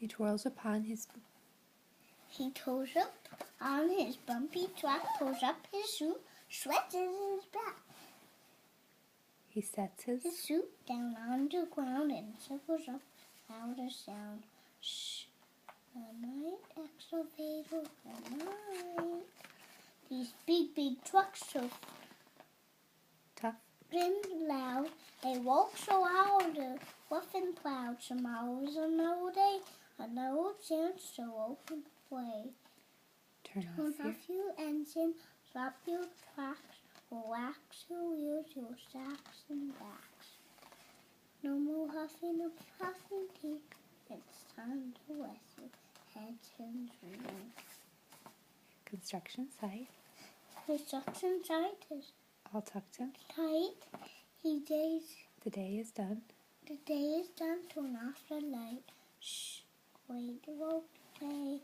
He twirls upon his bumpy track, pulls up his shoe, stretches his back. He sets his suit down on the ground and circles up loud a sound. Shh, the night excavator, the night. These big trucks so tough and loud, they walk so loud, the fluffing clouds. Tomorrow's another day, another chance to open the way. Turn off your engine, stop your tracks, relax your wheels, your sacks and backs. No more huffing and puffing tea, it's time to rest your heads and dreams. Construction site. Construction site is all tucked in tight. The day is done. The day is done, turn off the light. Shh, wait the road today.